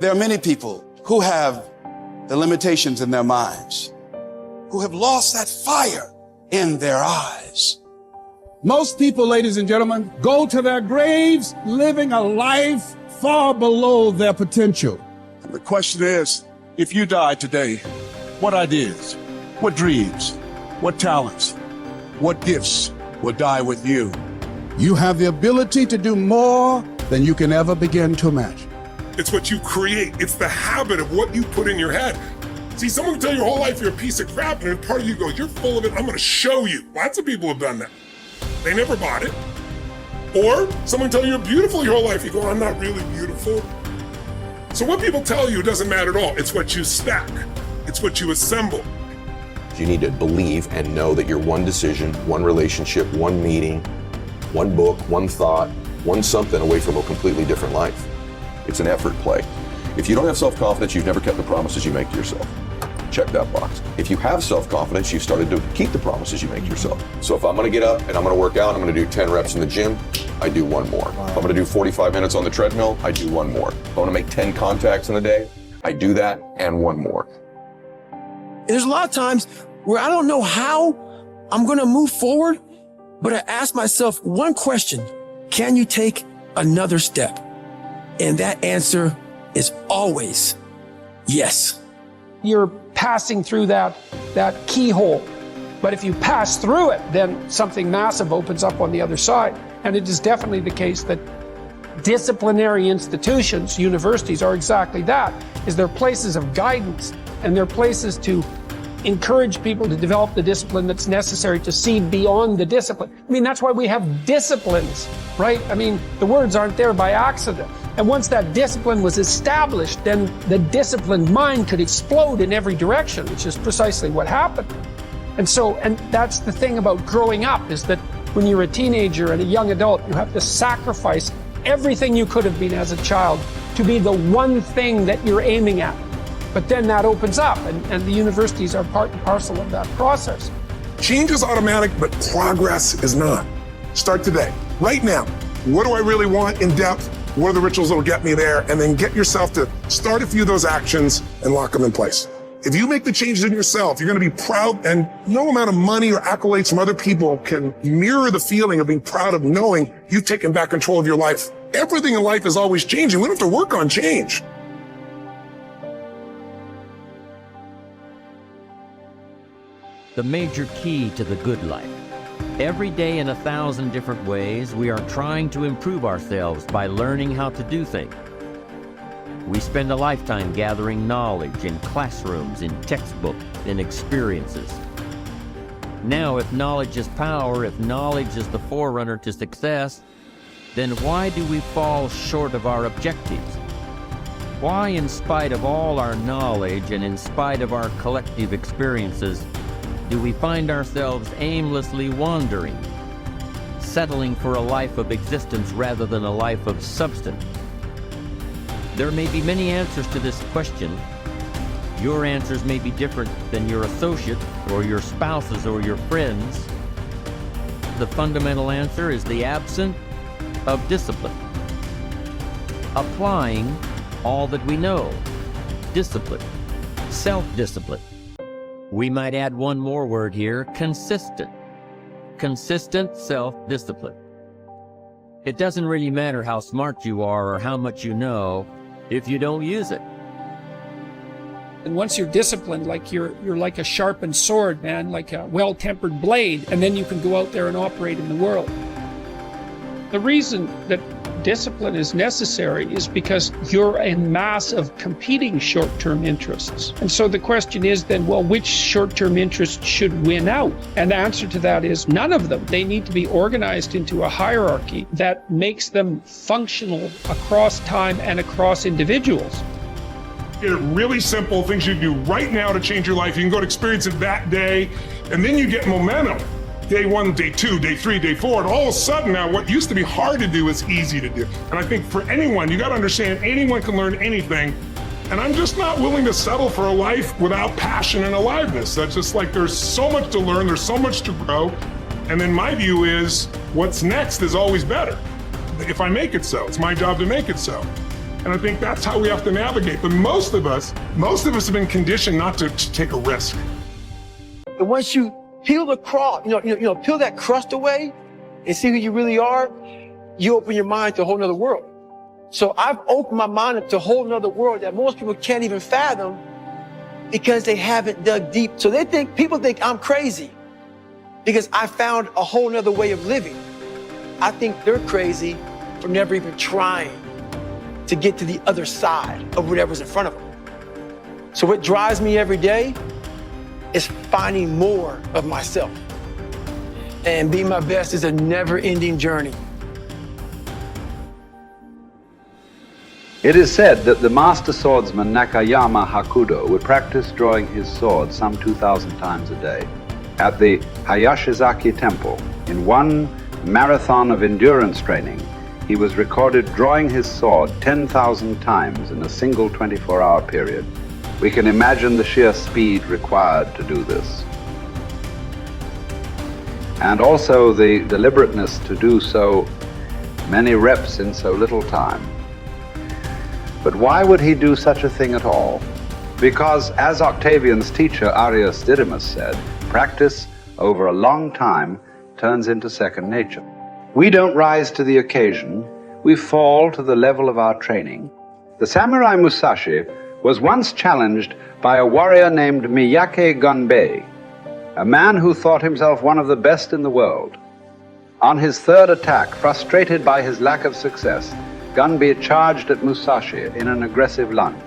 There are many people who have the limitations in their minds, who have lost that fire in their eyes. Most people, ladies and gentlemen, go to their graves living a life far below their potential. The question is, if you died today, what ideas, what dreams, what talents, what gifts will die with you? You have the ability to do more than you can ever begin to imagine. It's what you create. It's the habit of what you put in your head. See, someone can tell you your whole life you're a piece of crap, and part of you goes, you're full of it, I'm gonna show you. Lots of people have done that. They never bought it. Or someone tell you you're beautiful your whole life, you go, I'm not really beautiful. So what people tell you doesn't matter at all. It's what you stack. It's what you assemble. You need to believe and know that you're one decision, one relationship, one meeting, one book, one thought, one something away from a completely different life. It's an effort play. If you don't have self-confidence, you've never kept the promises you make to yourself. Check that box. If you have self-confidence, you've started to keep the promises you make to yourself. So if I'm gonna get up and I'm gonna work out, I'm gonna do 10 reps in the gym, I do one more. If I'm gonna do 45 minutes on the treadmill, I do one more. If I wanna make 10 contacts in a day, I do that and one more. There's a lot of times where I don't know how I'm gonna move forward, but I ask myself one question: can you take another step? And that answer is always yes. You're passing through that keyhole. But if you pass through it, then something massive opens up on the other side. And it is definitely the case that disciplinary institutions, universities, are exactly that, is they're places of guidance, and they're places to encourage people to develop the discipline that's necessary to see beyond the discipline. I mean, that's why we have disciplines, right? I mean, the words aren't there by accident. And once that discipline was established, then the disciplined mind could explode in every direction, which is precisely what happened. And that's the thing about growing up, is that when you're a teenager and a young adult, you have to sacrifice everything you could have been as a child to be the one thing that you're aiming at. But then that opens up, and the universities are part and parcel of that process. Change is automatic, but progress is not. Start today, right now. What do I really want in depth? What are the rituals that will get me there? And then get yourself to start a few of those actions and lock them in place. If you make the changes in yourself, you're going to be proud, and no amount of money or accolades from other people can mirror the feeling of being proud of knowing you've taken back control of your life. Everything in life is always changing. We don't have to work on change. The major key to the good life. Every day in 1,000 different ways, we are trying to improve ourselves by learning how to do things. We spend a lifetime gathering knowledge in classrooms, in textbooks, in experiences. Now, if knowledge is power, if knowledge is the forerunner to success, then why do we fall short of our objectives? Why, in spite of all our knowledge and in spite of our collective experiences, do we find ourselves aimlessly wandering, settling for a life of existence rather than a life of substance? There may be many answers to this question. Your answers may be different than your associate or your spouse's or your friends. The fundamental answer is the absence of discipline. Applying all that we know. Discipline. Self-discipline. We might add one more word here: consistent. Consistent self-discipline. It doesn't really matter how smart you are or how much you know if you don't use it. And once you're disciplined, like you're like a sharpened sword, man, like a well-tempered blade, and then you can go out there and operate in the world. The reason that discipline is necessary is because you're a mass of competing short-term interests. And so the question is then, well, which short-term interest should win out? And the answer to that is none of them. They need to be organized into a hierarchy that makes them functional across time and across individuals. Get it really simple, things you do right now to change your life. You can go to experience it that day, and then you get momentum. Day 1, day 2, day 3, day 4, and all of a sudden now what used to be hard to do is easy to do. And I think for anyone, you gotta understand, anyone can learn anything. And I'm just not willing to settle for a life without passion and aliveness. That's just like, there's so much to learn, there's so much to grow. And then my view is, what's next is always better. If I make it so, it's my job to make it so. And I think that's how we have to navigate. But most of us have been conditioned not to take a risk. And once you peel the crust, peel that crust away and see who you really are, you open your mind to a whole nother world. So I've opened my mind up to a whole nother world that most people can't even fathom because they haven't dug deep. So people think I'm crazy because I found a whole nother way of living. I think they're crazy for never even trying to get to the other side of whatever's in front of them. So what drives me every day is finding more of myself. And being my best is a never-ending journey. It is said that the master swordsman Nakayama Hakudo would practice drawing his sword some 2,000 times a day. At the Hayashizaki Temple, in one marathon of endurance training, he was recorded drawing his sword 10,000 times in a single 24-hour period. We can imagine the sheer speed required to do this. And also the deliberateness to do so many reps in so little time. But why would he do such a thing at all? Because, as Octavian's teacher Arrius Didymus said, practice over a long time turns into second nature. We don't rise to the occasion, we fall to the level of our training. The samurai Musashi was once challenged by a warrior named Miyake Gunbei, a man who thought himself one of the best in the world. On his third attack, frustrated by his lack of success, Gunbei charged at Musashi in an aggressive lunge.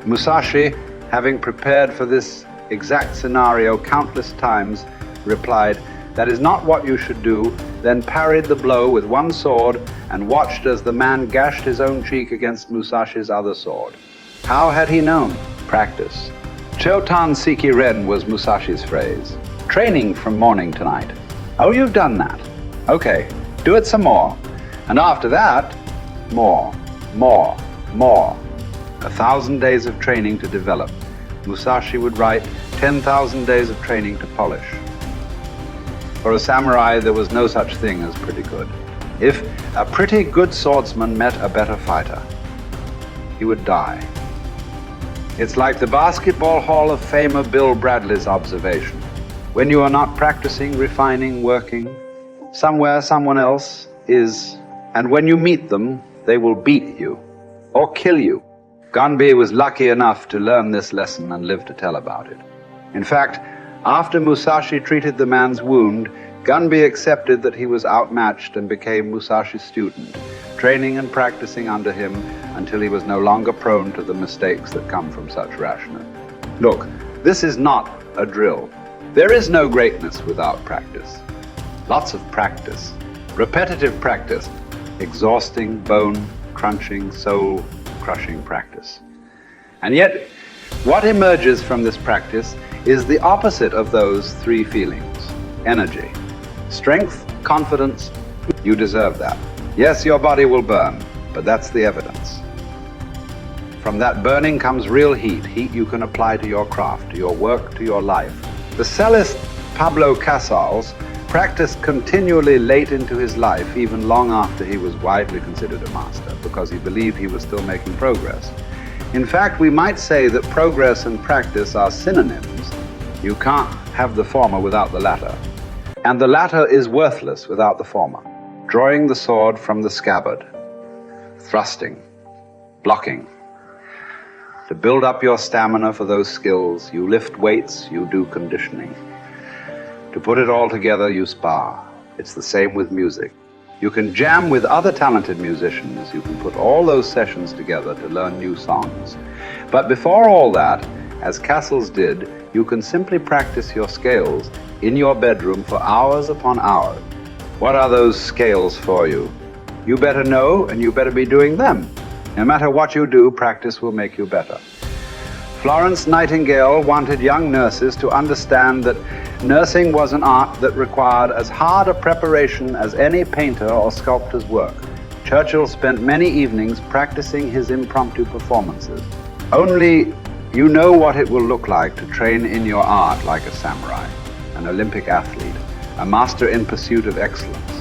Musashi, having prepared for this exact scenario countless times, replied, "That is not what you should do," then parried the blow with one sword and watched as the man gashed his own cheek against Musashi's other sword. How had he known? Practice. Chotan Siki Ren was Musashi's phrase. Training from morning to night. Oh, you've done that. Okay, do it some more. And after that, more. 1,000 days of training to develop. Musashi would write 10,000 days of training to polish. For a samurai, there was no such thing as pretty good. If a pretty good swordsman met a better fighter, he would die. It's like the Basketball Hall of Famer Bill Bradley's observation. When you are not practicing, refining, working, somewhere someone else is, and when you meet them, they will beat you or kill you. Gunbei was lucky enough to learn this lesson and live to tell about it. In fact, after Musashi treated the man's wound, Gunbei accepted that he was outmatched and became Musashi's student, training and practicing under him until he was no longer prone to the mistakes that come from such rashness. Look, this is not a drill. There is no greatness without practice. Lots of practice, repetitive practice, exhausting, bone-crunching, soul-crushing practice. And yet, what emerges from this practice is the opposite of those three feelings. Energy, strength, confidence. You deserve that. Yes, your body will burn, but that's the evidence. From that burning comes real heat you can apply to your craft, to your work, to your life. The cellist Pablo Casals practiced continually late into his life, even long after he was widely considered a master, because he believed he was still making progress. In fact, we might say that progress and practice are synonyms. You can't have the former without the latter. And the latter is worthless without the former. Drawing the sword from the scabbard, thrusting, blocking. To build up your stamina for those skills, you lift weights, you do conditioning. To put it all together, you spar. It's the same with music. You can jam with other talented musicians. You can put all those sessions together to learn new songs. But before all that, as Casals did, you can simply practice your scales in your bedroom for hours upon hours. What are those scales for you? You better know, and you better be doing them. No matter what you do, practice will make you better. Florence Nightingale wanted young nurses to understand that nursing was an art that required as hard a preparation as any painter or sculptor's work. Churchill spent many evenings practicing his impromptu performances. Only you know what it will look like to train in your art like a samurai, an Olympic athlete, a master in pursuit of excellence.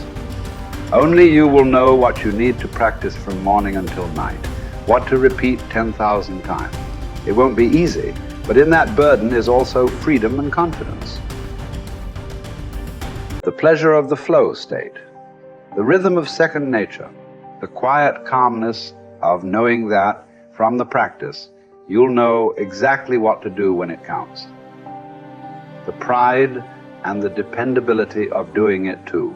Only you will know what you need to practice from morning until night. what to repeat 10,000 times. It won't be easy, but in that burden is also freedom and confidence. The pleasure of the flow state, the rhythm of second nature, the quiet calmness of knowing that from the practice you'll know exactly what to do when it counts. The pride and the dependability of doing it too.